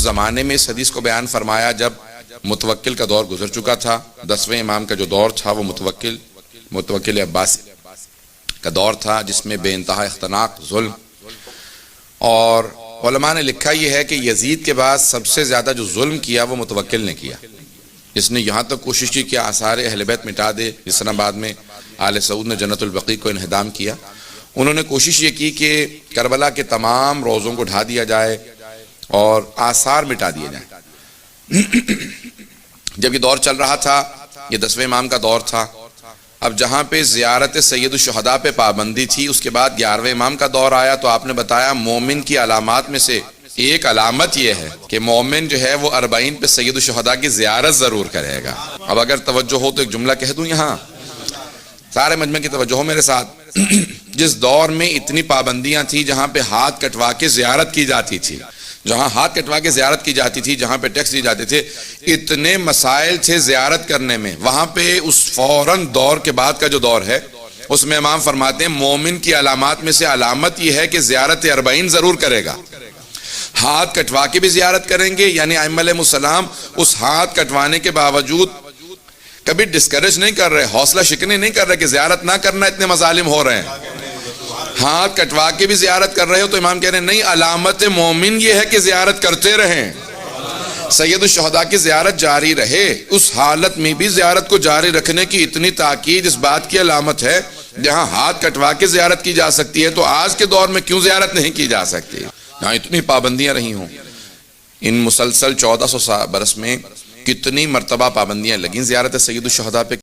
اس زمانے میں اس حدیث کو بیان فرمایا جب متوکل کا دور گزر چکا تھا. 10ویں امام کا جو دور تھا وہ متوکل عباسی کا دور تھا، جس میں بے انتہا اختناق، ظلم. اور علماء نے لکھا یہ ہے کہ یزید کے بعد سب سے زیادہ جو ظلم کیا وہ متوکل نے کیا. اس نے یہاں تک کوشش کی کہ آثار اہل بیت مٹا دے، جس طرح بعد میں آل سعود نے جنت البقیع کو انہدام کیا. انہوں نے کوشش یہ کی کہ کربلا کے تمام روضوں کو ڈھا دیا جائے اور آثار مٹا دیے جائیں. جب یہ دور چل رہا تھا، یہ 10ویں امام کا دور تھا. اب جہاں پہ زیارت سید الشہداء پہ پابندی تھی، اس کے بعد 11ویں امام کا دور آیا تو آپ نے بتایا مومن کی علامات میں سے ایک علامت یہ ہے کہ مومن جو ہے وہ 40 پہ سید الشہداء کی زیارت ضرور کرے گا. اب اگر توجہ ہو تو ایک جملہ کہہ دوں یہاں، سارے مجمع کی توجہ ہو میرے ساتھ. جس دور میں اتنی پابندیاں تھیں، جہاں پہ ہاتھ کٹوا کے زیارت کی جاتی تھی، جہاں پہ ٹیکس دی جاتے تھے، اتنے مسائل تھے زیارت کرنے میں. وہاں پہ اس فوراً دور کے بعد کا جو دور ہے، اس میں امام فرماتے ہیں مومن کی علامات میں سے علامت یہ ہے کہ زیارت 40 ضرور کرے گا. ہاتھ کٹوا کے بھی زیارت کریں گے، یعنی ائمہ علیہم السلام اس ہاتھ کٹوانے کے باوجود کبھی ڈسکریج نہیں کر رہے، حوصلہ شکنی نہیں کر رہے کہ زیارت نہ کرنا، اتنے مظالم ہو رہے ہیں. ہاتھ کٹوا کے بھی زیارت کر رہے ہو تو امام کہہ رہے ہیں نہیں، علامت مومن یہ ہے کہ زیارت کرتے رہیں. سید الشہداء کی زیارت جاری رہے، اس حالت میں بھی زیارت کو جاری رکھنے کی اتنی تاکید اس بات کی علامت ہے. جہاں ہاتھ کٹوا کے زیارت کی جا سکتی ہے تو آج کے دور میں کیوں زیارت نہیں کی جا سکتی؟ جہاں اتنی پابندیاں رہی ہوں. ان مسلسل 1400 برس میں کتنی مرتبہ پابندیاں لگیں زیارت سید الشہداء پہ.